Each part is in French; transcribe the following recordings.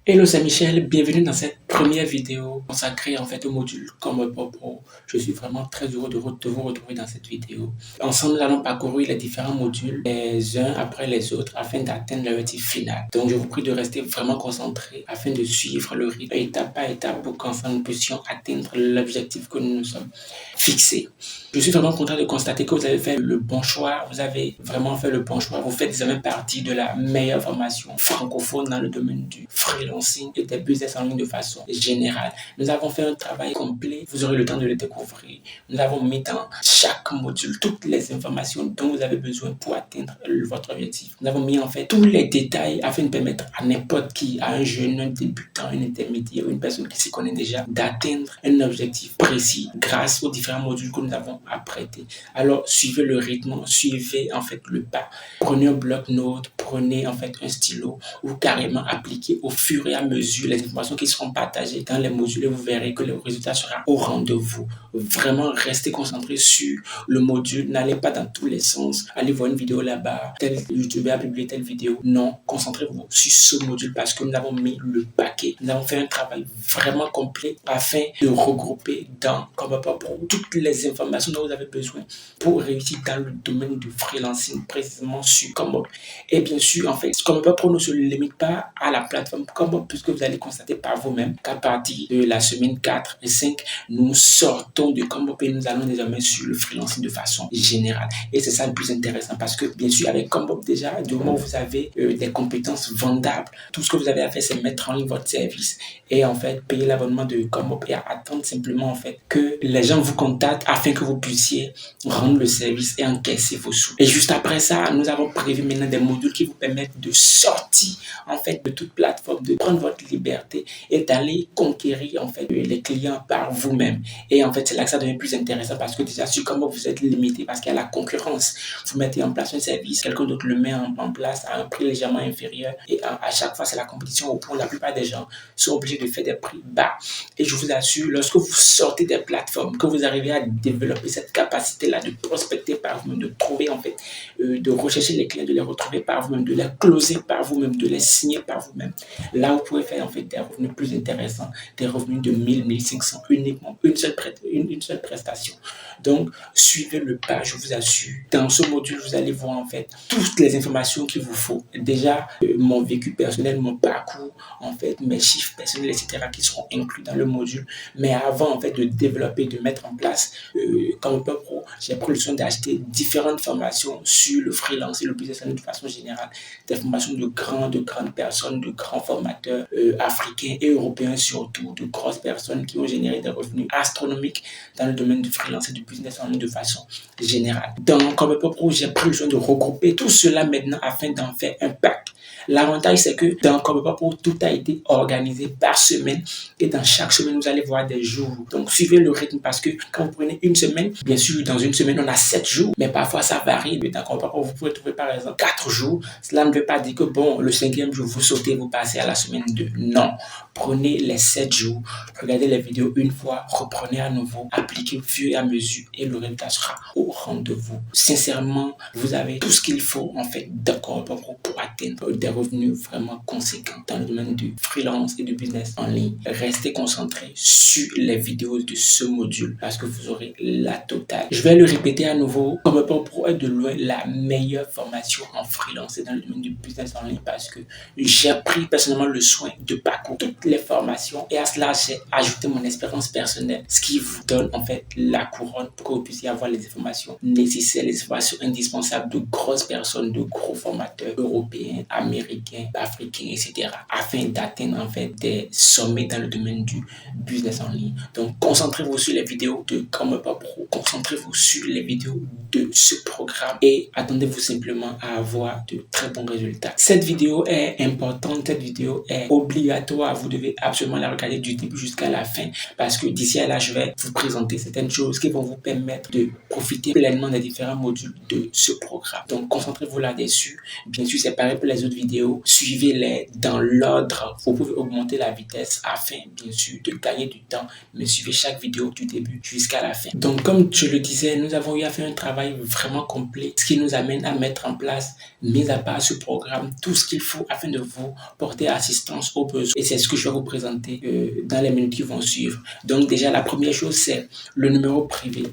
Hello, c'est Michel, bienvenue dans cette première vidéo consacrée en fait au module Combo Pro. Je suis vraiment très heureux de vous retrouver dans cette vidéo. Ensemble, nous allons parcourir les différents modules les uns après les autres afin d'atteindre l'objectif final. Donc, je vous prie de rester vraiment concentré afin de suivre le rythme étape par étape pour qu'ensemble nous puissions atteindre l'objectif que nous nous sommes fixés. Je suis vraiment content de constater que vous avez fait le bon choix. Vous avez vraiment fait le bon choix. Vous faites désormais partie de la meilleure formation francophone dans le domaine du freelancing et des business en ligne de façon générale. Nous avons fait un travail complet. Vous aurez le temps de le découvrir. Nous avons mis dans chaque module toutes les informations dont vous avez besoin pour atteindre votre objectif. Nous avons mis en fait tous les détails afin de permettre à n'importe qui, à un jeune, un débutant, un intermédiaire, une personne qui s'y connaît déjà, d'atteindre un objectif précis grâce aux différents modules que nous avons apprêtés. Alors, suivez le rythme, suivez en fait le pas. Prenez un bloc-notes, prenez en fait un stylo ou carrément appliquez au fur et à mesure les informations qui seront partagées dans les modules et vous verrez que le résultat sera au rendez-vous. Vraiment, restez concentré sur le module. N'allez pas dans tous les sens. Allez voir une vidéo là-bas. Tel YouTuber a publié telle vidéo. Non, concentrez-vous sur ce module parce que nous avons mis le paquet. Nous avons fait un travail vraiment complet afin de regrouper dans Combo Pro toutes les informations dont vous avez besoin pour réussir dans le domaine du freelancing, précisément sur Combo. Et bien sûr, en fait, Combo Pro ne se limite pas à la plateforme Combo puisque vous allez constater par vous-même qu'à partir de la semaine 4 et 5, nous sortons de Combo et nous allons désormais sur le freelancing de façon générale. Et c'est ça le plus intéressant parce que bien sûr, avec Combo déjà, du moment où vous avez des compétences vendables, tout ce que vous avez à faire, c'est mettre en ligne votre service et en fait, payer l'abonnement de Combo et attendre simplement en fait que les gens vous contactent afin que vous puissiez rendre le service et encaisser vos sous. Et juste après ça, nous avons prévu maintenant des modules qui vous permettent de sortir en fait de toute plateforme, de prendre votre liberté et d'aller conquérir en fait les clients par vous-même. Et en fait, c'est là que ça devient plus intéressant parce que déjà sur Combo vous êtes limité parce qu'il y a la concurrence. Vous mettez en place un service, quelqu'un d'autre le met en place à un prix légèrement inférieur et à chaque fois c'est la compétition au point. La plupart des gens sont obligés de faire des prix bas. Et je vous assure, lorsque vous sortez des plateformes, que vous arrivez à développer cette capacité-là de prospecter par vous-même, de trouver en fait, de rechercher les clients, de les retrouver par vous-même, de les closer par vous-même, de les signer par vous-même. Là, vous pouvez faire en fait des revenus plus intéressants, des revenus de 1000, 1500 uniquement, une seule prestation. Donc, suivez le pas, je vous assure. Dans ce module, vous allez voir en fait toutes les informations qu'il vous faut. Déjà, mon vécu personnel, mon parcours, en fait, mes chiffres personnels, etc., qui seront inclus dans le module. Mais avant, en fait, de développer, de mettre en place Combo Pro, j'ai pris le soin d'acheter différentes formations sur le freelance et le business de façon générale. Des formations de grandes personnes, de grands formateurs africains et européens surtout, de grosses personnes qui ont généré des revenus astronomiques dans le domaine du freelance et du business en ligne de façon générale. Dans Combo Pro, j'ai pris le soin de regrouper tout cela maintenant afin d'en faire un pack. L'avantage, c'est que dans Combo Pro, tout a été organisé par semaine et dans chaque semaine, vous allez voir des jours. Donc, suivez le rythme parce que quand vous prenez une semaine, bien sûr, dans une semaine, on a 7 jours, mais parfois, ça varie. Dans Combo Pro, vous pouvez trouver par exemple 4 jours. Cela ne veut pas dire que, bon, le 5e jour, vous sautez, vous passez à la semaine 2. Non. Prenez les 7 jours, regardez les vidéos une fois, reprenez à nouveau, appliquez au fur et à mesure et le résultat sera au rendez-vous. Sincèrement, vous avez tout ce qu'il faut en fait d'accord pour atteindre des revenus vraiment conséquents dans le domaine du freelance et du business en ligne. Restez concentrés sur les vidéos de ce module parce que vous aurez la totale. Je vais le répéter à nouveau, Combo Pro est de loin la meilleure formation en freelance et dans le domaine du business en ligne parce que j'ai pris personnellement le soin de parcourir toutes les formations et à cela j'ai ajouté mon expérience personnelle, ce qui vous donne en fait la couronne pour que vous puissiez avoir les informations nécessaires, les informations indispensables de grosses personnes, de gros formateurs européens, américains, africains, etc. afin d'atteindre en fait des sommets dans le domaine du business en ligne. Donc concentrez-vous sur les vidéos de Combo Pro, concentrez-vous sur les vidéos de ce programme et attendez-vous simplement à avoir de très bons résultats. Cette vidéo est importante, cette vidéo est obligatoire, vous devez absolument la regarder du début jusqu'à la fin parce que d'ici à là, je vais vous présenter certaines choses qui vont vous permettre de profiter pleinement des différents modules de ce programme. Donc, concentrez-vous là-dessus. Bien sûr, c'est pareil pour les autres vidéos. Suivez-les dans l'ordre. Vous pouvez augmenter la vitesse afin, bien sûr, de gagner du temps, mais suivez chaque vidéo du début jusqu'à la fin. Donc, comme je le disais, nous avons eu à faire un travail vraiment complet, ce qui nous amène à mettre en place, mis à part ce programme, tout ce qu'il faut afin de vous porter assistance aux besoins. Et c'est ce que je vais vous présenter dans les minutes qui vont suivre. Donc déjà, la première chose, c'est le numéro privé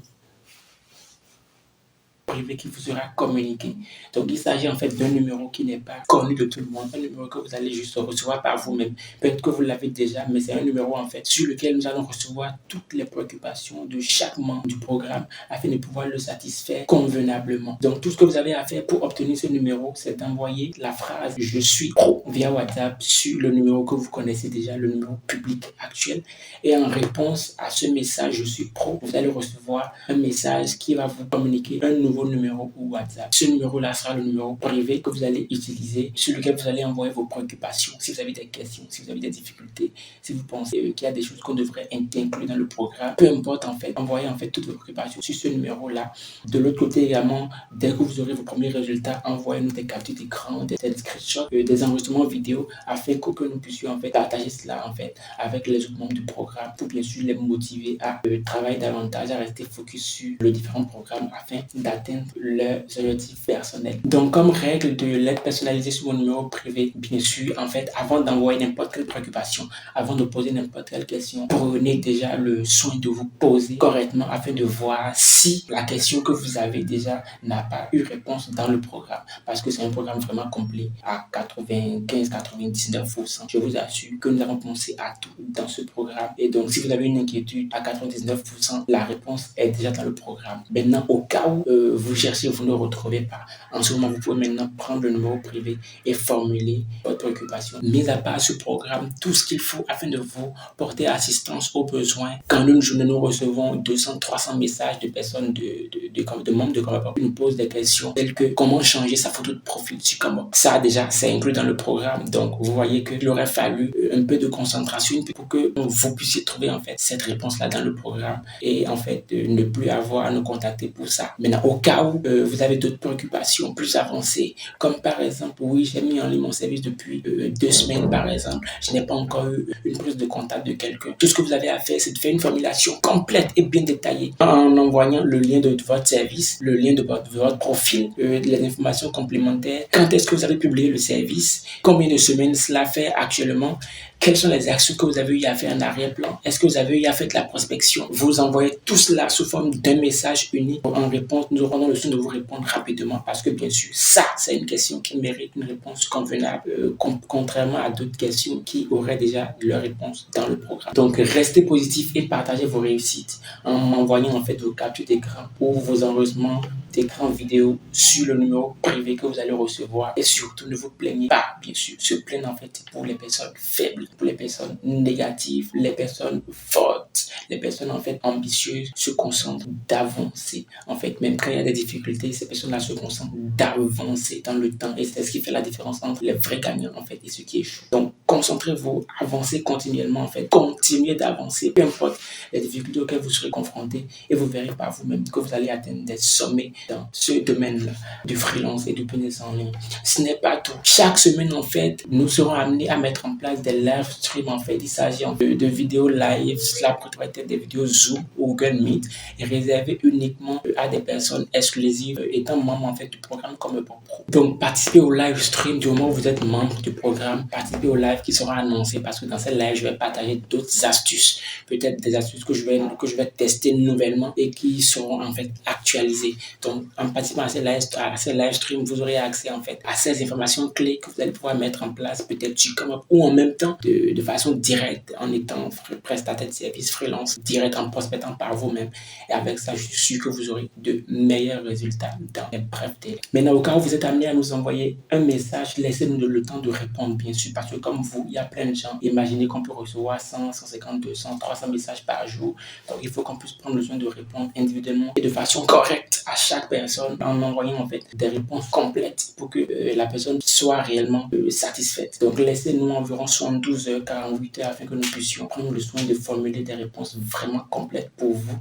qui vous sera communiqué. Donc, il s'agit en fait d'un numéro qui n'est pas connu de tout le monde, un numéro que vous allez juste recevoir par vous-même. Peut-être que vous l'avez déjà, mais c'est un numéro en fait sur lequel nous allons recevoir toutes les préoccupations de chaque membre du programme afin de pouvoir le satisfaire convenablement. Donc, tout ce que vous avez à faire pour obtenir ce numéro, c'est d'envoyer la phrase "Je suis pro" via WhatsApp sur le numéro que vous connaissez déjà, le numéro public actuel. Et en réponse à ce message "Je suis pro", vous allez recevoir un message qui va vous communiquer un nouveau numéro ou WhatsApp. Ce numéro-là sera le numéro privé que vous allez utiliser, sur lequel vous allez envoyer vos préoccupations. Si vous avez des questions, si vous avez des difficultés, si vous pensez qu'il y a des choses qu'on devrait inclure dans le programme, peu importe en fait, envoyez en fait toutes vos préoccupations sur ce numéro-là. De l'autre côté également, dès que vous aurez vos premiers résultats, envoyez-nous des captures d'écran, des screenshots, des enregistrements vidéo afin que nous puissions en fait partager cela en fait avec les autres membres du programme pour bien sûr les motiver à travailler davantage, à rester focus sur les différents programmes afin d'atteindre leurs objectifs personnels. Donc, comme règle de l'aide personnalisée sur mon numéro privé, bien sûr, en fait, avant d'envoyer n'importe quelle préoccupation, avant de poser n'importe quelle question, prenez déjà le soin de vous poser correctement afin de voir si la question que vous avez déjà n'a pas eu réponse dans le programme. Parce que c'est un programme vraiment complet à 95-99%. Je vous assure que nous avons pensé à tout dans ce programme. Et donc, si vous avez une inquiétude, à 99%, la réponse est déjà dans le programme. Maintenant, au cas où vous cherchez, vous ne retrouvez pas. En ce moment, vous pouvez maintenant prendre le numéro privé et formuler votre préoccupation. Mis à part ce programme, tout ce qu'il faut afin de vous porter assistance aux besoins. Quand une journée, nous recevons 200-300 messages de personnes, de membres de Comebop qui nous posent des questions telles que comment changer sa photo de profil sur Comebop. Ça, déjà, c'est inclus dans le programme. Donc, vous voyez qu'il aurait fallu un peu de concentration pour que vous puissiez trouver en fait cette réponse-là dans le programme et en fait ne plus avoir à nous contacter pour ça. Maintenant, au cas où vous avez d'autres préoccupations plus avancées, comme par exemple, oui, j'ai mis en ligne mon service depuis 2 semaines par exemple, je n'ai pas encore eu une prise de contact de quelqu'un. Tout ce que vous avez à faire, c'est de faire une formulation complète et bien détaillée en envoyant le lien de votre service, le lien de votre profil, les informations complémentaires, quand est-ce que vous avez publié le service, combien de semaines cela fait actuellement, quelles sont les actions que vous avez eu à faire en arrière-plan, est-ce que vous avez eu à faire de la prospection. Vous envoyez tout cela sous forme d'un message unique. En réponse, nous aurons le soin de vous répondre rapidement parce que bien sûr, ça, c'est une question qui mérite une réponse convenable, contrairement à d'autres questions qui auraient déjà leur réponse dans le programme. Donc, restez positif et partagez vos réussites en envoyant en fait vos captures d'écran ou vos enregistrements d'écran vidéo sur le numéro privé que vous allez recevoir. Et surtout, ne vous plaignez pas, bien sûr. Se plaindre en fait pour les personnes faibles, pour les personnes négatives, les personnes fortes, les personnes en fait ambitieuses se concentrent d'avancer. En fait, même quand il y a des difficultés, ces personnes-là se concentrent d'avancer dans le temps. Et c'est ce qui fait la différence entre les vrais gagnants en fait et ceux qui échouent. Donc, concentrez-vous, avancez continuellement en fait. Continuez d'avancer, peu importe les difficultés auxquelles vous serez confrontés et vous verrez par vous-même que vous allez atteindre des sommets dans ce domaine-là du freelance et du business en ligne. Ce n'est pas tout. Chaque semaine, en fait, nous serons amenés à mettre en place des live streams. En fait, il s'agit de vidéos live, cela pourrait être des vidéos Zoom ou Google Meet et réservées uniquement à des personnes exclusives étant membres en fait du programme Comebop Pro. Donc, participez au live stream du moment où vous êtes membre du programme. Participez au live qui sera annoncé parce que dans ces lives, je vais partager d'autres astuces, peut-être des astuces que je vais tester nouvellement et qui seront en fait actualisées. Donc, en participant à ces live streams, vous aurez accès en fait à ces informations clés que vous allez pouvoir mettre en place peut-être sur Comebop ou en même temps de façon directe en étant prestataire de service freelance, direct en prospectant par vous-même. Et avec ça, je suis sûr que vous aurez de meilleurs résultats dans les brefs délais. Maintenant, au cas où vous êtes amené à nous envoyer un message, laissez-nous le temps de répondre, bien sûr, parce que comme vous, il y a plein de gens. Imaginez qu'on peut recevoir 100, 150, 200, 300 messages par jour. Donc, il faut qu'on puisse prendre le soin de répondre individuellement et de façon correcte à chaque personne en envoyant en fait des réponses complètes pour que la personne soit réellement satisfaite. Donc, laissez-nous environ 72 heures, 48 heures afin que nous puissions prendre le soin de formuler des réponses vraiment complètes pour vous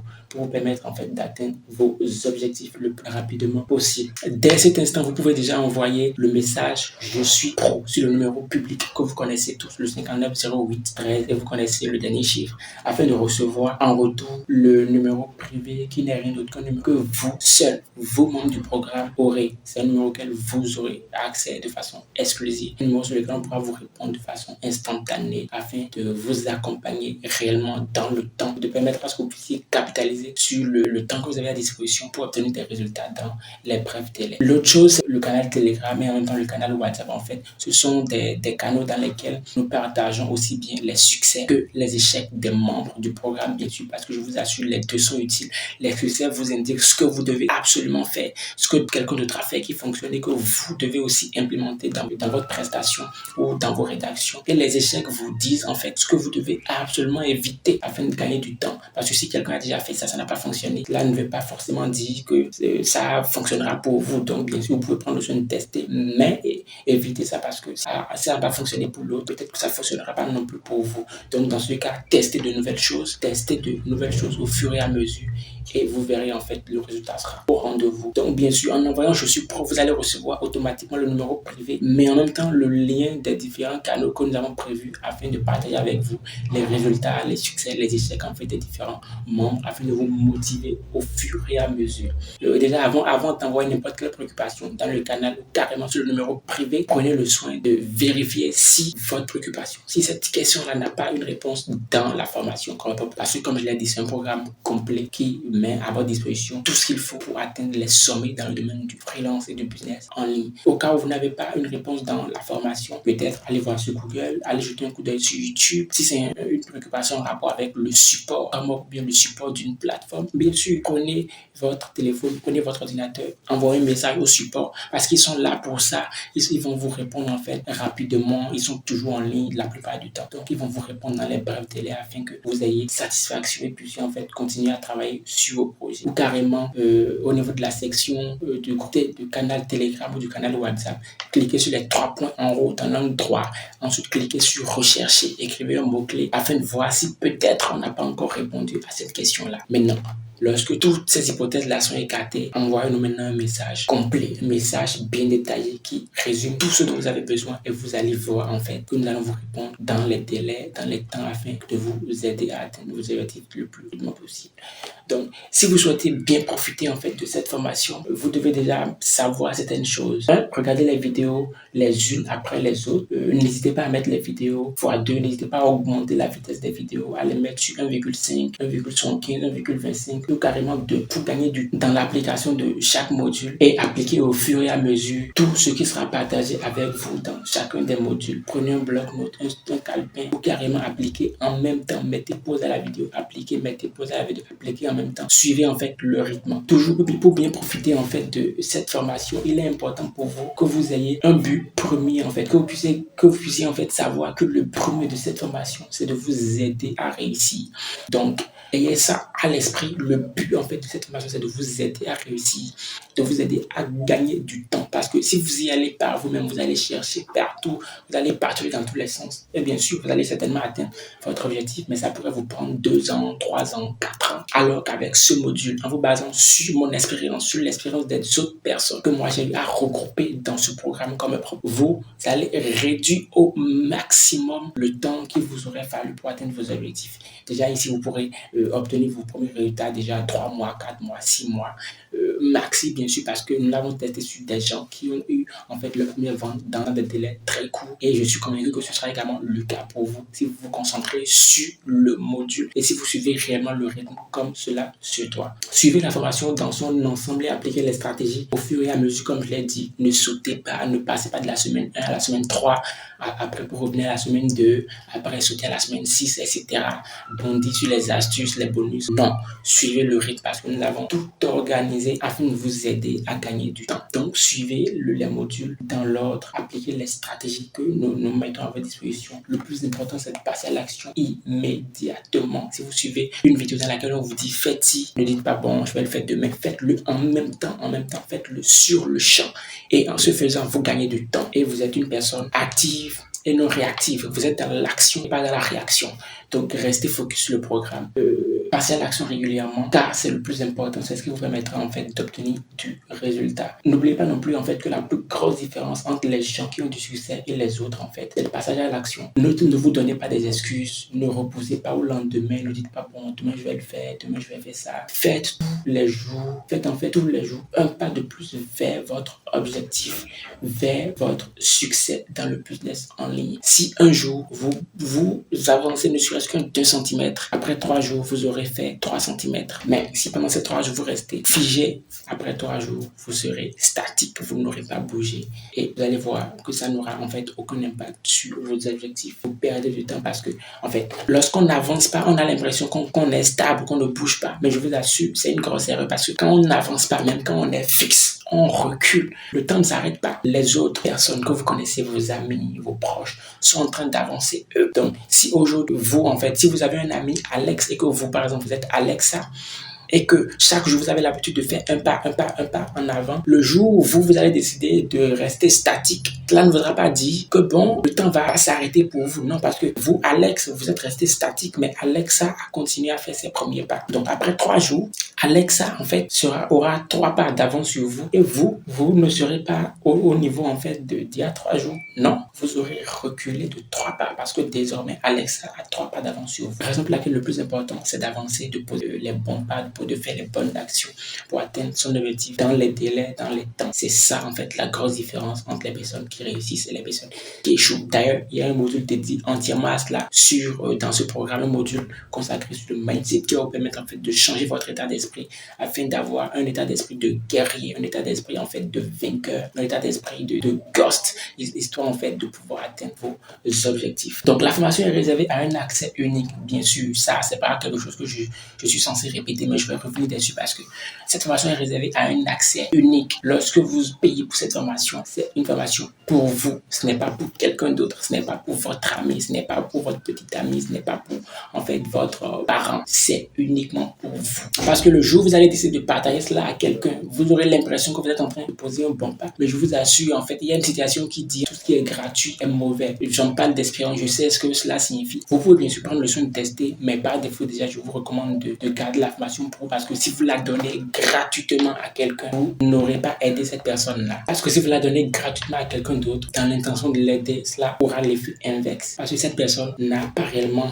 permettre en fait d'atteindre vos objectifs le plus rapidement possible. Dès cet instant, vous pouvez déjà envoyer le message "Je suis pro" sur le numéro public que vous connaissez tous, le 59 08 13, et vous connaissez le dernier chiffre, afin de recevoir en retour le numéro privé qui n'est rien d'autre qu'un numéro que vous seul, vous membres du programme, aurez. C'est un numéro auquel vous aurez accès de façon exclusive, un numéro sur lequel on pourra vous répondre de façon instantanée afin de vous accompagner réellement dans le temps, de permettre à ce que vous puissiez capitaliser sur le temps que vous avez à disposition pour obtenir des résultats dans les brefs délais. L'autre chose, c'est le canal Telegram et en même temps le canal WhatsApp. En fait, ce sont des canaux dans lesquels nous partageons aussi bien les succès que les échecs des membres du programme, bien sûr, parce que je vous assure, les deux sont utiles. Les succès vous indiquent ce que vous devez absolument faire, ce que quelqu'un d'autre a fait qui fonctionne et que vous devez aussi implémenter dans votre prestation ou dans vos rédactions. Et les échecs vous disent en fait ce que vous devez absolument éviter afin de gagner du temps. Parce que si quelqu'un a déjà fait ça, ça n'a pas fonctionné, cela ne veut pas forcément dire que ça fonctionnera pour vous. Donc, bien sûr, vous pouvez prendre le soin de tester, mais évitez ça parce que ça n'a pas fonctionné pour l'autre. Peut-être que ça ne fonctionnera pas non plus pour vous. Donc, dans ce cas, testez de nouvelles choses au fur et à mesure et vous verrez en fait le résultat sera au rendez-vous. Donc, bien sûr, en envoyant Je suis pro, vous allez recevoir automatiquement le numéro privé, mais en même temps le lien des différents canaux que nous avons prévus afin de partager avec vous les résultats, les succès, les échecs en fait des différents membres afin de vous motiver au fur et à mesure. Déjà avant d'envoyer n'importe quelle préoccupation dans le canal ou carrément sur le numéro privé, prenez le soin de vérifier si votre préoccupation, si cette question-là n'a pas une réponse dans la formation. Parce que comme je l'ai dit, c'est un programme complet qui met à votre disposition tout ce qu'il faut pour atteindre les sommets dans le domaine du freelance et du business en ligne. Au cas où vous n'avez pas une réponse dans la formation, peut-être allez voir sur Google, allez jeter un coup d'œil sur YouTube. Si c'est une préoccupation en rapport avec le support, comment bien le support d'une plateforme, bien sûr, prenez votre téléphone, prenez votre ordinateur, envoyez un message au support parce qu'ils sont là pour ça. Ils vont vous répondre en fait rapidement. Ils sont toujours en ligne la plupart du temps. Donc, ils vont vous répondre dans les brefs délais afin que vous ayez satisfaction et puissiez en fait continuer à travailler sur vos projets. Ou carrément, au niveau de la section du canal Telegram ou du canal WhatsApp, cliquez sur les 3 points en haut dans l'angle droit. Ensuite, cliquez sur Rechercher, écrivez un mot-clé afin de voir si peut-être on n'a pas encore répondu à cette question-là. Maintenant, lorsque toutes ces hypothèses-là sont écartées, envoyez-nous maintenant un message complet, un message bien détaillé qui résume tout ce dont vous avez besoin et vous allez voir en fait que nous allons vous répondre dans les délais, dans les temps afin de vous aider à atteindre vos objectifs le plus rapidement possible. Donc, si vous souhaitez bien profiter en fait de cette formation, vous devez déjà savoir certaines choses. Regardez les vidéos les unes après les autres. N'hésitez pas à mettre les vidéos x2, n'hésitez pas à augmenter la vitesse des vidéos, à les mettre sur 1,5, 1,75, 1,25 ou carrément 2 pour gagner dans l'application de chaque module et appliquer au fur et à mesure tout ce qui sera partagé avec vous dans chacun des modules. Prenez un bloc-notes, un calepin ou carrément appliquer en même temps. Mettez pause à la vidéo, appliquez, mettez pause à la vidéo, appliquez en même temps. Suivez en fait le rythme. Toujours pour bien profiter en fait de cette formation, il est important pour vous que vous ayez un but premier en fait, que vous puissiez en fait savoir que le premier de cette formation, c'est de vous aider à réussir. Donc, ayez ça à l'esprit. Le but en fait de cette formation, c'est de vous aider à réussir, de vous aider à gagner du temps. Parce que si vous y allez par vous-même, vous allez chercher partout, vous allez partir dans tous les sens. Et bien sûr, vous allez certainement atteindre votre objectif, mais ça pourrait vous prendre 2 ans, 3 ans, 4 ans. Alors qu'avec ce module, en vous basant sur mon expérience, sur l'expérience des autres personnes que moi j'ai eu à regrouper dans ce programme comme propre, vous allez réduire au maximum le temps qu'il vous aurait fallu pour atteindre vos objectifs. Déjà ici, vous pourrez obtenir vos premiers résultats déjà 3 mois, 4 mois, 6 mois. Maxi, bien sûr, parce que nous l'avons testé sur des gens qui ont eu en fait le premier vente dans des délais très courts. Et je suis convaincu que ce sera également le cas pour vous si vous vous concentrez sur le module et si vous suivez réellement le rythme comme cela se doit. Suivez la formation dans son ensemble et appliquez les stratégies au fur et à mesure, comme je l'ai dit. Ne sautez pas, ne passez pas de la semaine 1 à la semaine 3, après pour revenir à la semaine 2, après sauter à la semaine 6, etc. Bondir sur les astuces, les bonus. Non, suivez le rythme parce que nous avons tout organisé afin de vous aider à gagner du temps. Donc, suivez les modules dans l'ordre, appliquez les stratégies que nous mettons à votre disposition. Le plus important, c'est de passer à l'action immédiatement. Si vous suivez une vidéo dans laquelle on vous dit faites-ci, ne dites pas bon, je vais le faire demain. Faites-le en même temps, faites-le sur le champ. Et en ce faisant, vous gagnez du temps et vous êtes une personne active et non réactive. Vous êtes dans l'action et pas dans la réaction. Donc, restez focus sur le programme. passer à l'action régulièrement, car c'est le plus important, c'est ce qui vous permettra en fait d'obtenir du résultat. N'oubliez pas non plus en fait que la plus grosse différence entre les gens qui ont du succès et les autres en fait, c'est le passage à l'action. Ne vous donnez pas des excuses, ne reposez pas au lendemain, ne dites pas bon demain je vais le faire, demain je vais faire ça. Faites tous les jours, faites en fait tous les jours un pas de plus vers votre objectif, vers votre succès dans le business en ligne. Si un jour vous avancez ne serait-ce qu'un 2 cm, après 3 jours vous aurez fait 3 cm. Mais si pendant ces 3 jours vous restez figé, après 3 jours vous serez statique, vous n'aurez pas bougé et vous allez voir que ça n'aura en fait aucun impact sur vos objectifs. Vous perdez du temps parce que en fait lorsqu'on n'avance pas, on a l'impression qu'on est stable, qu'on ne bouge pas. Mais je vous assure, c'est une grosse erreur parce que quand on n'avance pas, même quand on est fixe, on recule. Le temps ne s'arrête pas. Les autres personnes que vous connaissez, vos amis, vos proches, sont en train d'avancer eux. Donc, si aujourd'hui, si vous avez un ami, Alex, et que vous, par exemple, vous êtes Alexa, et que chaque jour, vous avez l'habitude de faire un pas en avant, le jour où vous allez décider de rester statique, cela ne voudra pas dire que bon, le temps va s'arrêter pour vous. Non, parce que vous, Alex, vous êtes resté statique, mais Alexa a continué à faire ses premiers pas. Donc, après 3 jours, Alexa, en fait, aura 3 pas d'avance sur vous et vous ne serez pas au niveau, en fait, d'il y a 3 jours. Non, vous aurez reculé de 3 pas parce que désormais, Alexa a 3 pas d'avance sur vous. La raison pour laquelle le plus important, c'est d'avancer, de poser les bons pas, de faire les bonnes actions pour atteindre son objectif dans les délais, dans les temps. C'est ça, en fait, la grosse différence entre les personnes qui réussissent et les personnes qui échouent. D'ailleurs, il y a un module dédié entièrement à cela dans ce programme, un module consacré sur le mindset qui va vous permettre, en fait, de changer votre état d'esprit afin d'avoir un état d'esprit de guerrier, un état d'esprit, en fait, de vainqueur, un état d'esprit de ghost, histoire, en fait, de pouvoir atteindre vos objectifs. Donc, la formation est réservée à un accès unique, bien sûr. Ça, c'est pas quelque chose que je suis censé répéter, mais je vais revenir dessus parce que cette formation est réservée à un accès unique. Lorsque vous payez pour cette formation, c'est une formation pour vous. Ce n'est pas pour quelqu'un d'autre. Ce n'est pas pour votre ami. Ce n'est pas pour votre petite amie. Ce n'est pas pour, en fait, votre parent. C'est uniquement pour vous. Parce que le jour où vous allez décider de partager cela à quelqu'un, vous aurez l'impression que vous êtes en train de poser un bon pas. Mais je vous assure, en fait, il y a une situation qui dit tout ce qui est gratuit est mauvais. J'en parle d'expérience. Je sais ce que cela signifie. Vous pouvez bien sûr prendre le soin de tester, mais par défaut, déjà, je vous recommande de garder la formation pour parce que si vous la donnez gratuitement à quelqu'un, vous n'aurez pas aidé cette personne-là. Parce que si vous la donnez gratuitement à quelqu'un d'autre, dans l'intention de l'aider, cela aura l'effet inverse. Parce que cette personne n'a pas réellement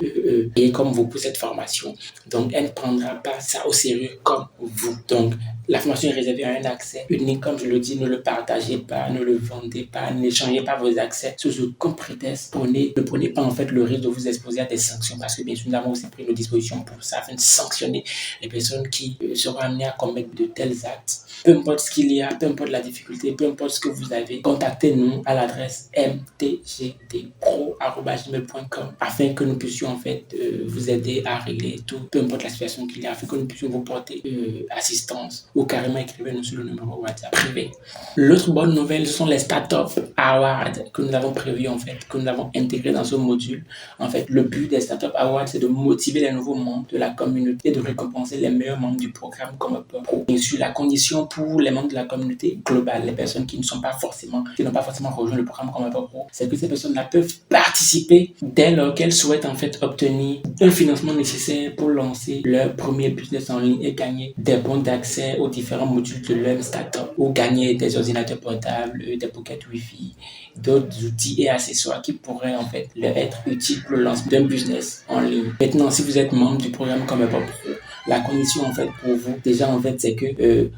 payé comme vous pour cette formation. Donc, elle ne prendra pas ça au sérieux comme vous. Donc, la formation est réservée à un accès unique. Comme je le dis, ne le partagez pas, ne le vendez pas, n'échangez pas vos accès sous aucun prétexte. Ne prenez pas en fait le risque de vous exposer à des sanctions parce que bien sûr, nous avons aussi pris nos dispositions pour ça afin de sanctionner les personnes qui seront amenées à commettre de tels actes. Peu importe ce qu'il y a, peu importe la difficulté, peu importe ce que vous avez, contactez-nous à l'adresse mtgdpro@gmail.com afin que nous puissions en fait vous aider à régler tout, peu importe la situation qu'il y a, afin que nous puissions vous porter assistance ou carrément écrivez-nous sur le numéro WhatsApp privé. L'autre bonne nouvelle, ce sont les Startup Awards que nous avons prévus en fait, que nous avons intégrés dans ce module. En fait, le but des Startup Awards, c'est de motiver les nouveaux membres de la communauté et de récompenser les meilleurs membres du programme comme pro. Bien sûr, la condition pour les membres de la communauté globale, les personnes qui n'ont pas forcément rejoint le programme comme pro, c'est que ces personnes-là peuvent participer dès lors qu'elles souhaitent en fait obtenir un financement nécessaire pour lancer leur premier business en ligne et gagner des bons d'accès aux différents modules de leur startup ou gagner des ordinateurs portables, des pockets Wi-Fi, d'autres outils et accessoires qui pourraient en fait leur être utiles pour le lancement d'un business en ligne. Maintenant, si vous êtes membre du programme comme pro, la condition en fait pour vous déjà en fait c'est que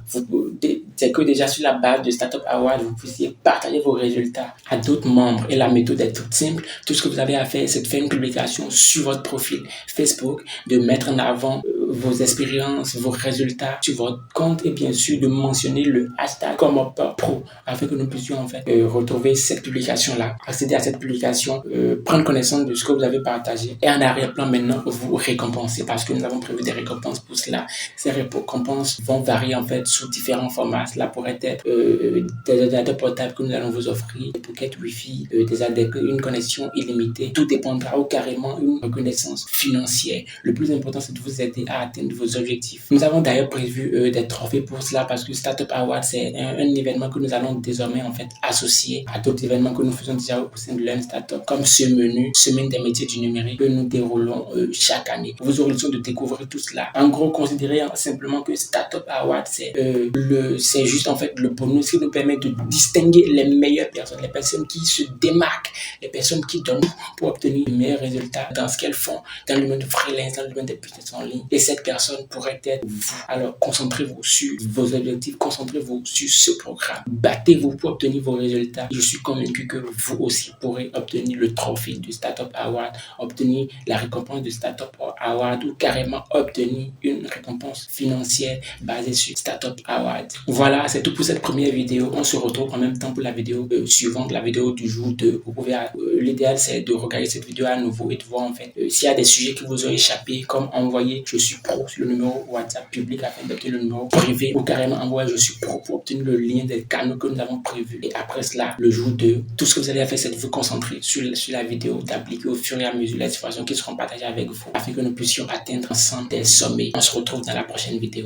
déjà sur la base de Startup Award vous puissiez partager vos résultats à d'autres membres et la méthode est toute simple. Tout ce que vous avez à faire c'est de faire une publication sur votre profil Facebook, de mettre en avant vos expériences, vos résultats sur votre compte et bien sûr de mentionner le hashtag #pro afin que nous puissions en fait retrouver cette publication là, accéder à cette publication, prendre connaissance de ce que vous avez partagé et en arrière-plan maintenant vous récompenser parce que nous avons prévu des récompenses pour cela. Ces récompenses vont varier en fait sous différents formats. Cela pourrait être des ordinateurs portables que nous allons vous offrir, des pockets Wi-Fi, une connexion illimitée. Tout dépendra ou carrément une reconnaissance financière. Le plus important, c'est de vous aider à à atteindre vos objectifs. Nous avons d'ailleurs prévu des trophées pour cela parce que Startup Award, c'est un événement que nous allons désormais en fait associer à d'autres événements que nous faisons déjà au sein de Learn Startup, comme ce menu, Semaine des métiers du numérique, que nous déroulons chaque année. Vous aurez l'occasion de découvrir tout cela. En gros, considérez simplement que Startup Award, c'est juste en fait le bonus qui nous permet de distinguer les meilleures personnes, les personnes qui se démarquent, les personnes qui donnent pour obtenir les meilleurs résultats dans ce qu'elles font, dans le domaine de freelance, dans le domaine des business en ligne. Et cette personne pourrait être vous. Alors, concentrez-vous sur vos objectifs, concentrez-vous sur ce programme. Battez-vous pour obtenir vos résultats. Je suis convaincu que vous aussi pourrez obtenir le trophée du Startup Award, obtenir la récompense du Startup Award ou carrément obtenir une récompense financière basée sur Startup Award. Voilà, c'est tout pour cette première vidéo. On se retrouve en même temps pour la vidéo suivante, la vidéo du jour 2. Vous pouvez, l'idéal c'est de regarder cette vidéo à nouveau et de voir en fait s'il y a des sujets qui vous ont échappé, comme envoyer je suis pro sur le numéro WhatsApp public afin d'obtenir le numéro privé, ou carrément envoyer je suis pro pour obtenir le lien des canaux que nous avons prévus. Et après cela, le jour 2, tout ce que vous allez faire, c'est de vous concentrer sur la vidéo, d'appliquer au fur et à mesure les informations qui seront partagées avec vous afin que nous puissions atteindre ensemble des sommets. On se retrouve dans la prochaine vidéo.